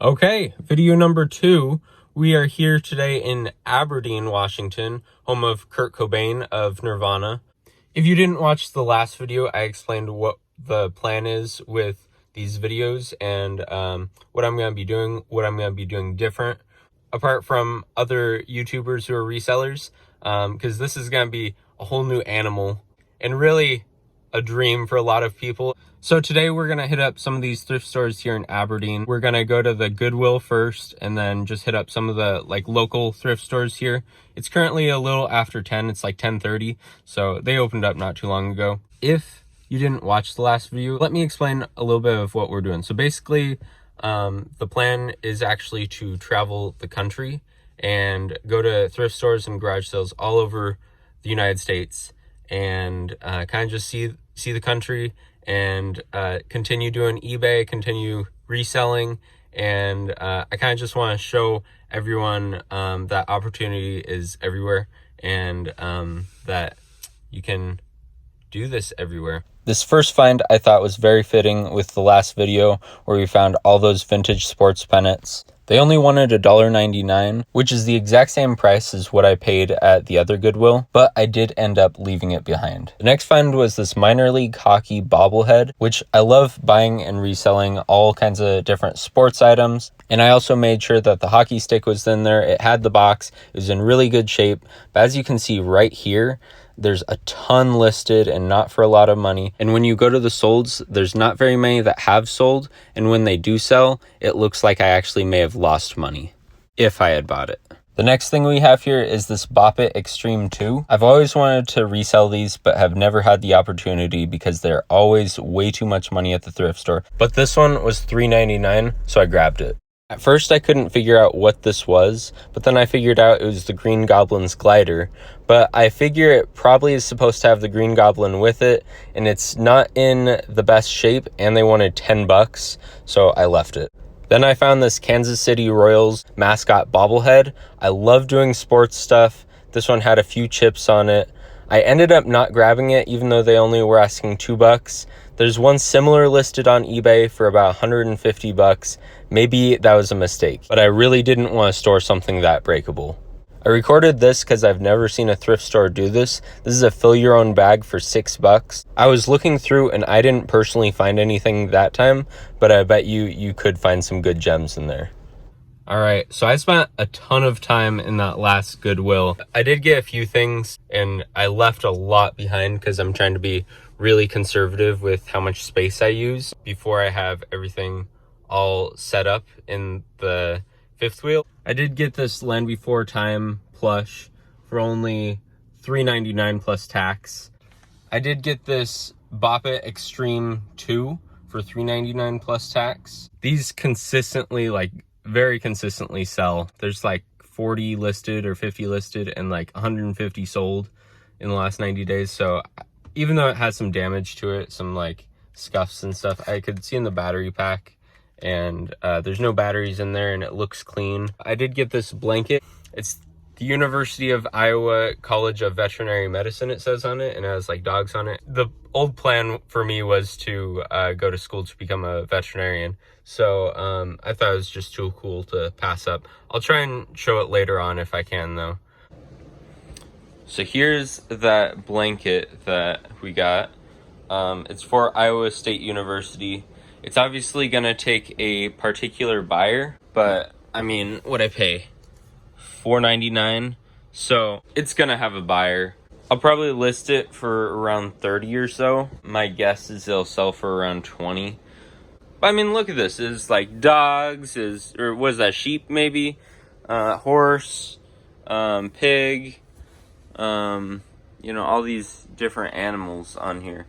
Okay, video number 2. We are here today in Aberdeen, Washington, home of Kurt Cobain of Nirvana. If you didn't watch the last video, I explained what the plan is with these videos and what I'm going to be doing different, apart from other YouTubers who are resellers, because this is going to be a whole new animal and really a dream for a lot of people. So today we're going to hit up some of these thrift stores here in Aberdeen. We're going to go to the Goodwill first and then just hit up some of the local thrift stores here. It's currently a little after 10. It's like 10:30. So they opened up not too long ago. If you didn't watch the last video, let me explain a little bit of what we're doing. So basically, the plan is actually to travel the country and go to thrift stores and garage sales all over the United States and kind of just see the country and continue doing eBay, continue reselling, and I kind of just want to show everyone that opportunity is everywhere and that you can do this everywhere. This first find I thought was very fitting with the last video where we found all those vintage sports pennants. They only wanted $1.99, which is the exact same price as what I paid at the other Goodwill, but I did end up leaving it behind. The next find was this minor league hockey bobblehead, which I love buying and reselling all kinds of different sports items. And I also made sure that the hockey stick was in there. It had the box. It was in really good shape. But as you can see right here, there's a ton listed and not for a lot of money. And when you go to the solds, there's not very many that have sold. And when they do sell, it looks like I actually may have lost money if I had bought it. The next thing we have here is this Bop It Extreme 2. I've always wanted to resell these, but have never had the opportunity because they're always way too much money at the thrift store. But this one was $3.99, so I grabbed it. At first, I couldn't figure out what this was, but then I figured out it was the Green Goblin's glider. But I figure it probably is supposed to have the Green Goblin with it, and it's not in the best shape, and they wanted $10, so I left it. Then I found this Kansas City Royals mascot bobblehead. I love doing sports stuff. This one had a few chips on it. I ended up not grabbing it, even though they only were asking $2. There's one similar listed on eBay for about $150. Maybe that was a mistake, but I really didn't want to store something that breakable. I recorded this because I've never seen a thrift store do this. This is a fill your own bag for $6. I was looking through and I didn't personally find anything that time, but I bet you could find some good gems in there. All right, so I spent a ton of time in that last Goodwill. I did get a few things and I left a lot behind because I'm trying to be really conservative with how much space I use before I have everything all set up in the fifth wheel. I did get this Land Before Time plush for only $3.99 plus tax. I did get this Bop It Extreme 2 for $3.99 plus tax. These consistently, very consistently sell. There's 40 listed or 50 listed and 150 sold in the last 90 days. So even though it has some damage to it, some scuffs and stuff, I could see in the battery pack and there's no batteries in there and it looks clean. I did get this blanket. It's the University of Iowa College of Veterinary Medicine, it says on it, and it has dogs on it. The old plan for me was to go to school to become a veterinarian. So I thought it was just too cool to pass up. I'll try and show it later on if I can though. So here's that blanket that we got. It's for Iowa State University. It's obviously gonna take a particular buyer, but I mean, what'd I pay? $4.99, so it's gonna have a buyer. I'll probably list it for around 30 or so. My guess is they'll sell for around 20. But I mean, look at this. It's dogs, or was that sheep maybe? Horse, pig, all these different animals on here.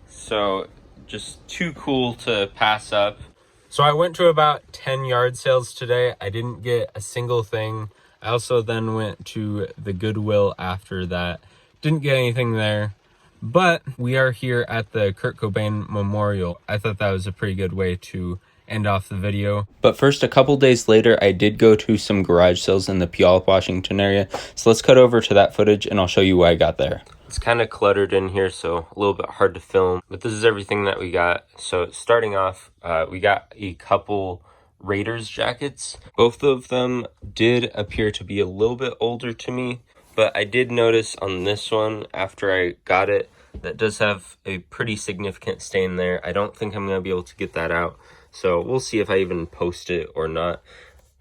So just too cool to pass up. So I went to about 10 yard sales today. I didn't get a single thing. I also then went to the Goodwill after that. Didn't get anything there, but we are here at the Kurt Cobain Memorial. I thought that was a pretty good way to end off the video. But first, a couple days later, I did go to some garage sales in the Puyallup, Washington area. So let's cut over to that footage and I'll show you what I got there. It's kind of cluttered in here, so a little bit hard to film, but this is everything that we got. So starting off, we got a couple Raiders jackets. Both of them did appear to be a little bit older to me, but I did notice on this one, after I got it, that does have a pretty significant stain there. I don't think I'm going to be able to get that out, so we'll see if I even post it or not.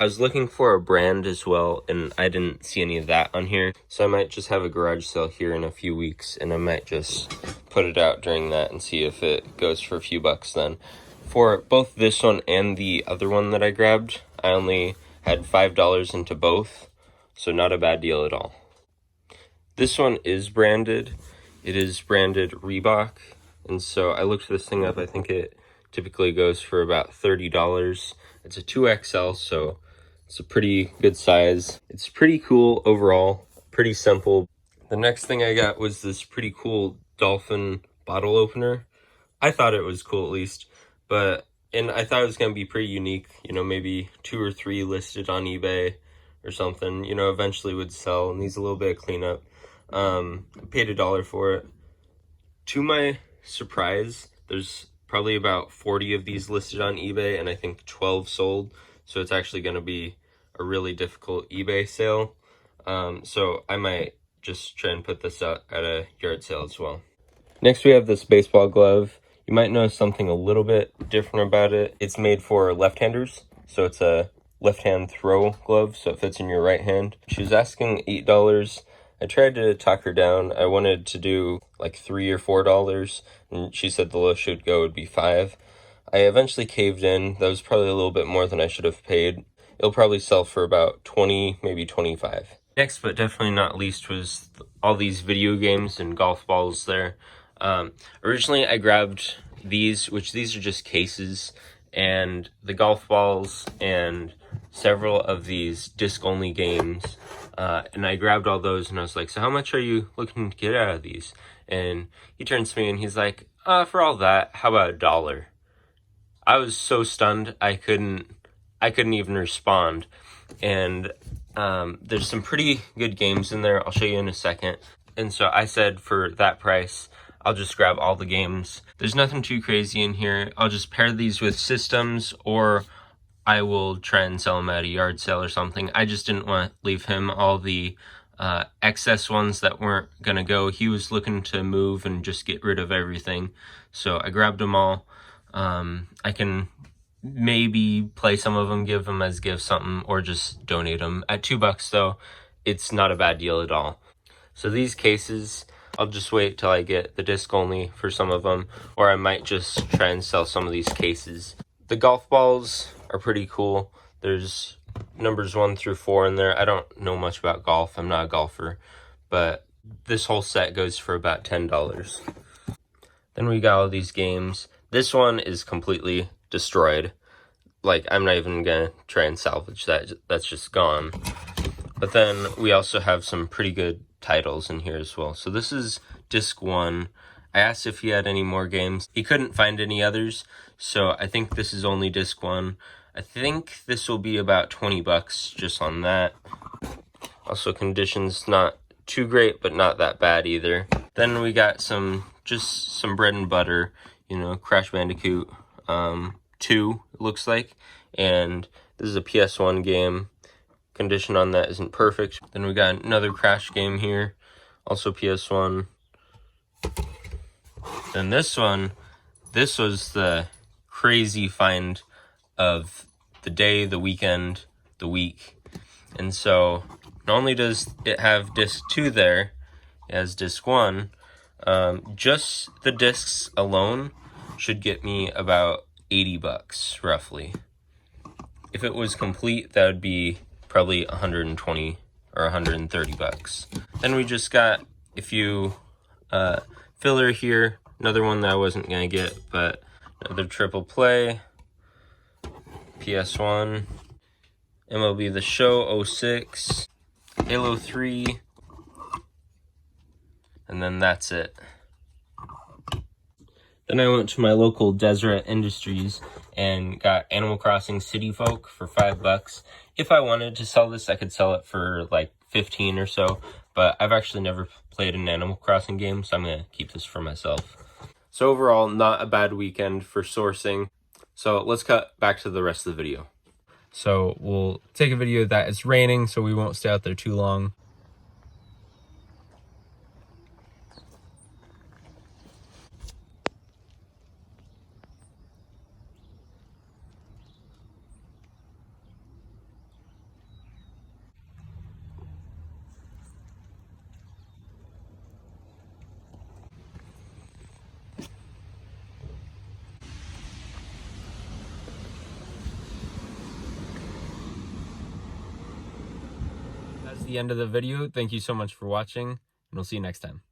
I was looking for a brand as well, and I didn't see any of that on here, so I might just have a garage sale here in a few weeks, and I might just put it out during that and see if it goes for a few bucks then. For both this one and the other one that I grabbed, I only had $5 into both, so not a bad deal at all. This one is branded. It is branded Reebok, and so I looked this thing up. I think it typically goes for about $30. It's a 2XL, so it's a pretty good size. It's pretty cool overall, pretty simple. The next thing I got was this pretty cool dolphin bottle opener. I thought it was cool at least, and I thought it was going to be pretty unique, you know, maybe 2 or 3 listed on eBay or something, you know, eventually would sell, and needs a little bit of cleanup. I paid $1 for it. To my surprise, there's probably about 40 of these listed on eBay, and I think 12 sold, so it's actually going to be a really difficult eBay sale. So I might just try and put this out at a yard sale as well. Next we have this baseball glove. You might notice something a little bit different about it. It's made for left-handers, so it's a left-hand throw glove, so it fits in your right hand. She was asking $8. I tried to talk her down. I wanted to do like $3 or $4, and she said the lowest she would go would be $5. I eventually caved in. That was probably a little bit more than I should have paid. It'll probably sell for about $20, maybe $25. Next, but definitely not least, was all these video games and golf balls there. Originally, I grabbed these, which these are just cases, and the golf balls and several of these disc-only games. And I grabbed all those, and I was like, so how much are you looking to get out of these? And he turns to me and he's like, for all that, how about $1? I was so stunned, I couldn't even respond. And there's some pretty good games in there. I'll show you in a second. And so I said, for that price, I'll just grab all the games. There's nothing too crazy in here. I'll just pair these with systems, or I will try and sell them at a yard sale or something. I just didn't want to leave him all the excess ones that weren't gonna go. He was looking to move and just get rid of everything. So I grabbed them all. I can maybe play some of them, give them as gifts, something, or just donate them. At $2 though, it's not a bad deal at all. So these cases, I'll just wait till I get the disc only for some of them, or I might just try and sell some of these cases. The golf balls are pretty cool. There's numbers 1 through 4 in there. I don't know much about golf. I'm not a golfer, but this whole set goes for about $10. Then we got all these games. This one is completely destroyed. Like, I'm not even gonna try and salvage that. That's just gone. But then we also have some pretty good titles in here as well. So this is disc 1. I asked if he had any more games. He couldn't find any others, so I think this is only disc 1. I think this will be about $20 just on that. Also, conditions not too great, but not that bad either. Then we got just some bread and butter, you know, Crash Bandicoot 2, it looks like. And this is a PS1 game. Condition on that isn't perfect. Then we got another Crash game here, also PS1. Then this one, this was the crazy find of the day, the weekend, the week. And so not only does it have disc 2 there, it has disc 1. Just the discs alone should get me about $80 roughly. If it was complete, that would be probably $120 or $130. Then we just got a few filler here. Another one that I wasn't gonna get, but another triple play, PS1, MLB The Show 06, Halo 3, and then that's it. Then I went to my local Deseret Industries and got Animal Crossing City Folk for $5. If I wanted to sell this, I could sell it for like 15 or so, but I've actually never played an Animal Crossing game, so I'm gonna keep this for myself. So overall, not a bad weekend for sourcing. So let's cut back to the rest of the video. So we'll take a video of that. It's raining, so we won't stay out there too long. That's the end of the video. Thank you so much for watching, and we'll see you next time.